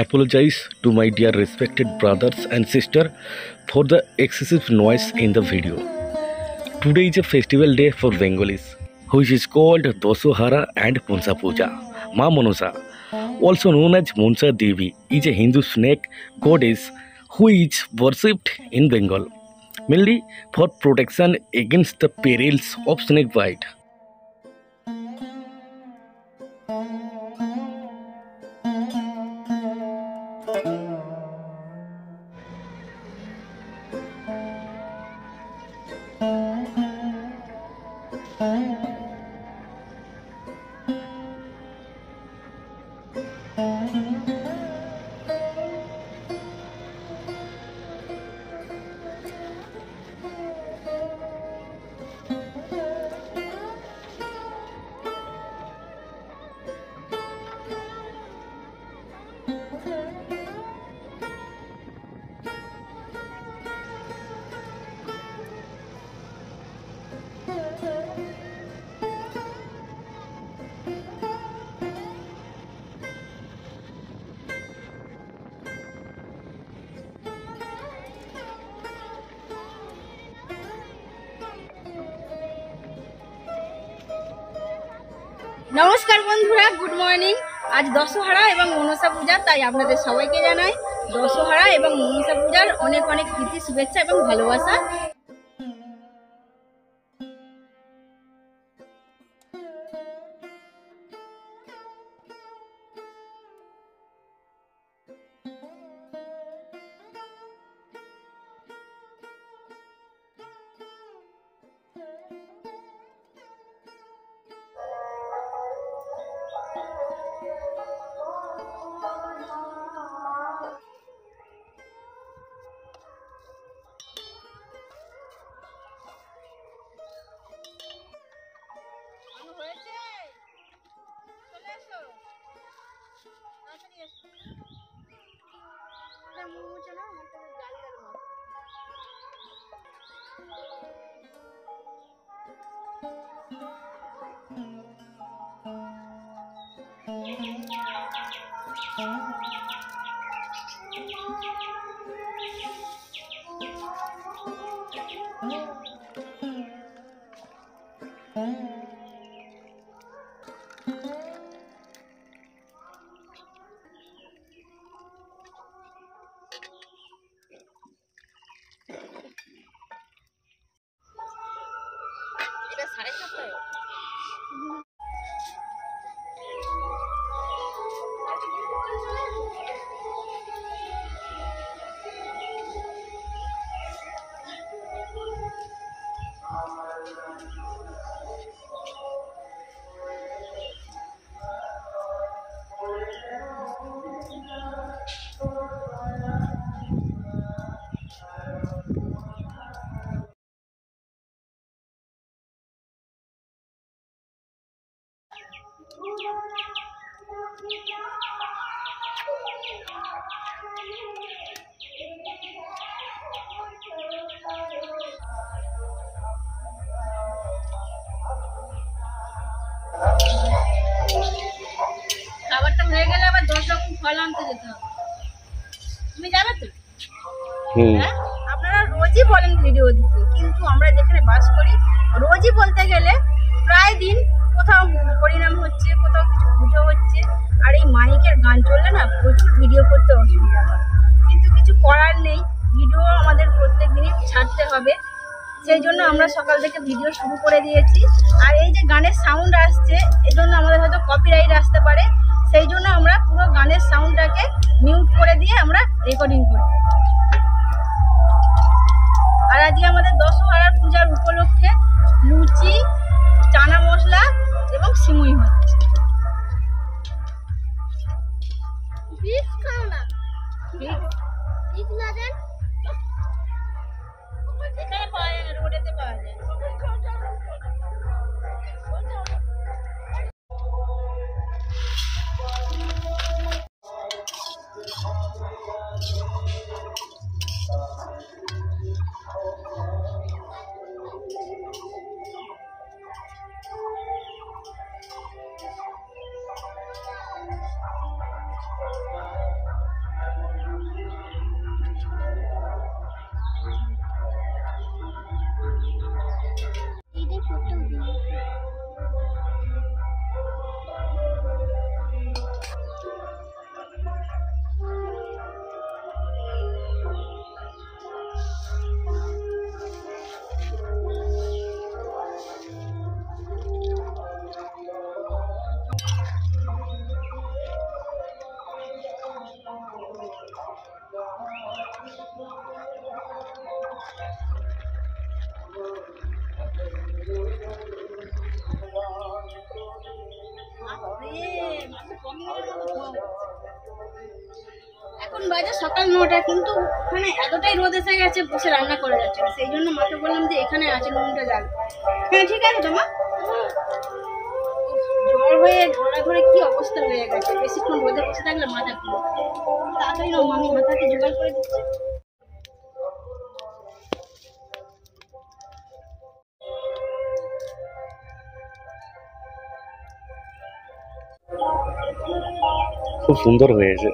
apologize to my dear respected brothers and sisters for the excessive noise in the video. Today is a festival day for Bengalis, which is called Dosohara and Monsa Puja. Ma Monosa, also known as Monsa Devi, is a Hindu snake goddess who is worshipped in Bengal, mainly for protection against the perils of snake bite. নমস্কার বন্ধুরা, good morning. আজ দশহরা এবং মনসা পূজা, তাই আপনাদের সবাইকে জানাই দশহরা এবং মনসা পূজার অনেক অনেক প্রীতি, শুভেচ্ছা এবং ভালোবাসা। খাবারটা হয়ে গেলে আবার 10 রকম ফল আনতে যেতে হবে। তুমি যাবে তো? হ্যাঁ, আপনারা রোজই বলেন ভিডিও দিতে, কিন্তু আমরা যেখানে বাস করি রোজই বলতে গেলে প্রায় দিন কোথাও পরিণাম হচ্ছে, কোথাও কিছু পুজো হচ্ছে, আর এই মাইকের গান চললে না প্রচুর ভিডিও করতে অসুবিধা হয়। কিন্তু কিছু করার নেই, ভিডিও আমাদের প্রত্যেক দিনই ছাড়তে হবে, সেই জন্য আমরা সকাল থেকে ভিডিও শুরু করে দিয়েছি। আর এই যে গানের সাউন্ড আসছে, এই জন্য আমাদের হয়তো কপিরাইট আসতে পারে, সেই জন্য আমরা পুরো গানের সাউন্ডটাকে মিউট করে দিয়ে আমরা রেকর্ডিং করি। আর আজকে আমাদের দশহরার পূজার উপলক্ষে লুচি, চানা মশলা এবং সিমুই হচ্ছে। এখানে পাওয়া যায় না, রোডেতে পাওয়া যায়। এখন বাজে সকাল 9টা, কিন্তু ওখানে এতটাই রোদ এসে গেছে, বসে রান্না করে যাচ্ছে না। সেই জন্য মাকে বললাম যে এখানে আছে, নুনটা যাবে। হ্যাঁ ঠিক আছে তো মা। জ্বর হয়ে গলা ধরে কি অবস্থা হয়ে গেছে, বেশিক্ষণ রোদে বসে থাকলে মাথা ঘুরে। তাড়াতাড়ি না মামি মাথাকে জোগাড় করে দিচ্ছে। খুব সুন্দর হয়েছে।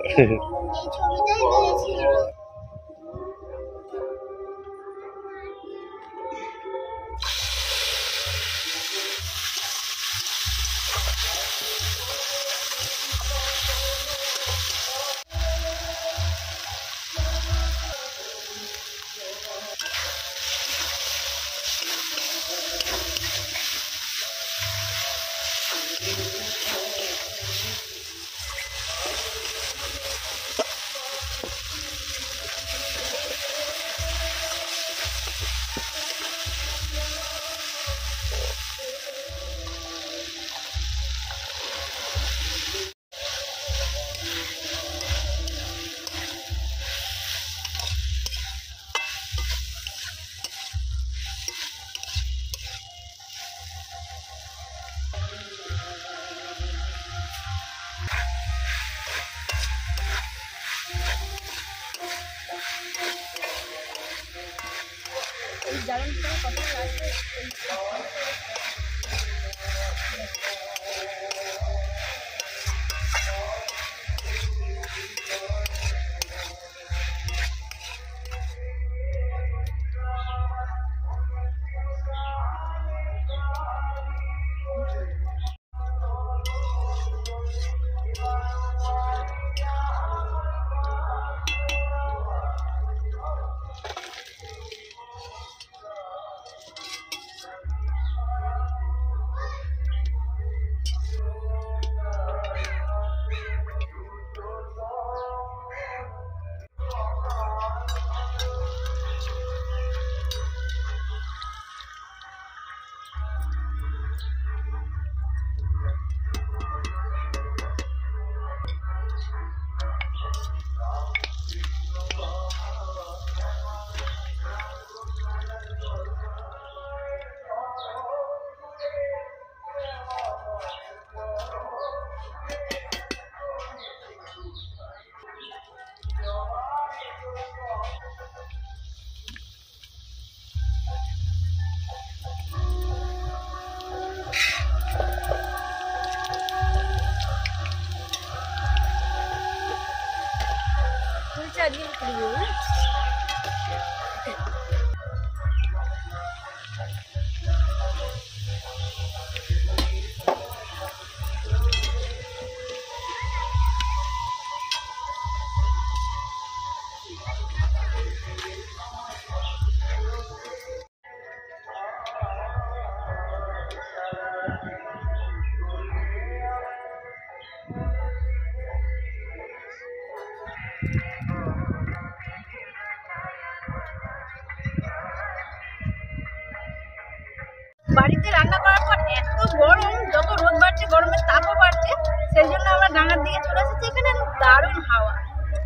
বাড়িতে রান্না করার পর এত গরম, যত রোদ বাড়ছে গরমের তাপও বাড়ছে, সেই জন্য আমরা ডাঙার দিকে চলে এসেছি। এখানে দারুণ হাওয়া,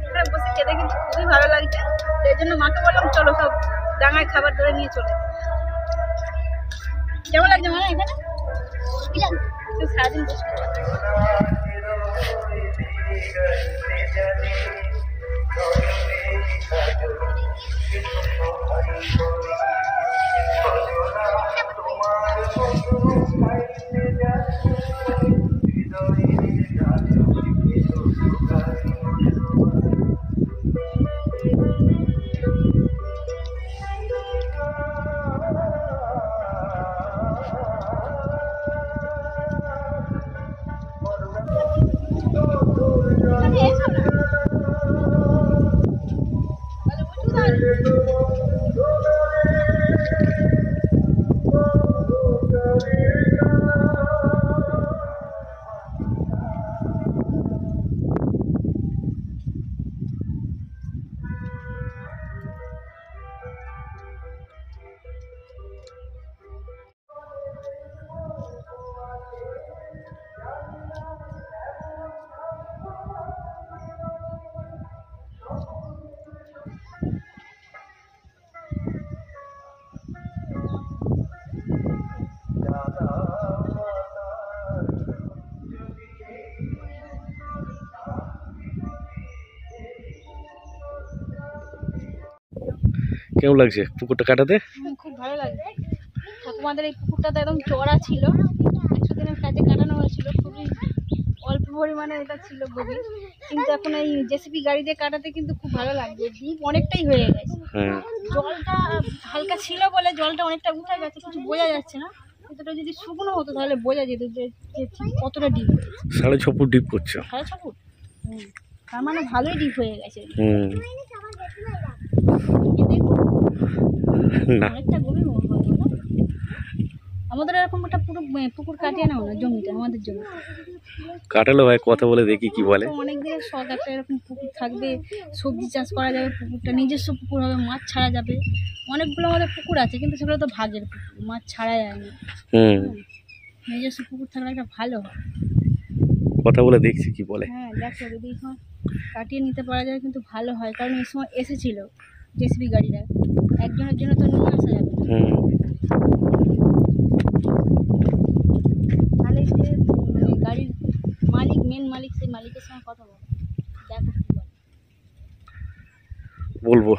এখানে বসে খেতে কিন্তু খুবই ভালো লাগছে। সেই জন্য মাকে বললাম চলো সব ডাঙায় খাবার ধরে নিয়ে চলে। কেমন লাগছে মানে এখানে? সারাদিন বসে কেমন লাগছে পুকুরটা কাটাতে? খুব ভালো লাগে। ঠাকুমাদের এই পুকুরটা তো একদম চড়া ছিল, 100 দিনের কাজে কাটানো হয়েছিল, খুবই অল্প পরিমাণে এটা ছিল গভীর, কিন্তু এখন এই জেসিপি গাড়ি দিয়ে কাটাতে কিন্তু খুব ভালো লাগছে। ডিপ অনেকটাই হয়ে গেছে, হ্যাঁ জলটা হালকা ছিল বলে জলটা অনেকটা উঠে গেছে, কিছু বোঝা যাচ্ছে না। কিন্তু এটা যদি শুকনো হতো তাহলে বোঝা যেত যে ঠিক কতটা ডিপ হয়েছে। 6.5 ফুট ডিপ করছো? 6.5 ফুট, তার মানে ভালোই ডিপ হয়ে গেছে। না অনেকটা গভীর মনে হয় না? আমাদের এরকম একটা পুরো পুকুর কাটিয়ে নাও না জমিটা, আমাদের জমি কাটালো ভাই, কথা বলে দেখি কি বলে। অনেক দিনের শখ একটা এরকম পুকুর থাকবে, সবজি চাষ করা যাবে, পুকুরটা নিজস্ব পুকুর হবে, মাছ ছাড়া যাবে। অনেকগুলো আমাদের পুকুর আছে কিন্তু সেগুলো তো ভাগের পুকুর, মাছ ছাড়া যায় না। নিজস্ব পুকুর থাকলে একটা ভালো হয়। কথা বলে দেখছি কি বলে। হ্যাঁ দেখো যদি কাটিয়ে নিতে পারা যায় কিন্তু ভালো হয়, কারণ এই সময় এসেছিল জেসিবি গাড়িটা, একজনের জন্য তো নিয়ে আসা যাবে না। তাহলে সে মানে গাড়ির মালিক, মেন মালিক, সেই মালিকের সঙ্গে কথা বলো, দেখো কি বলে। বলবো।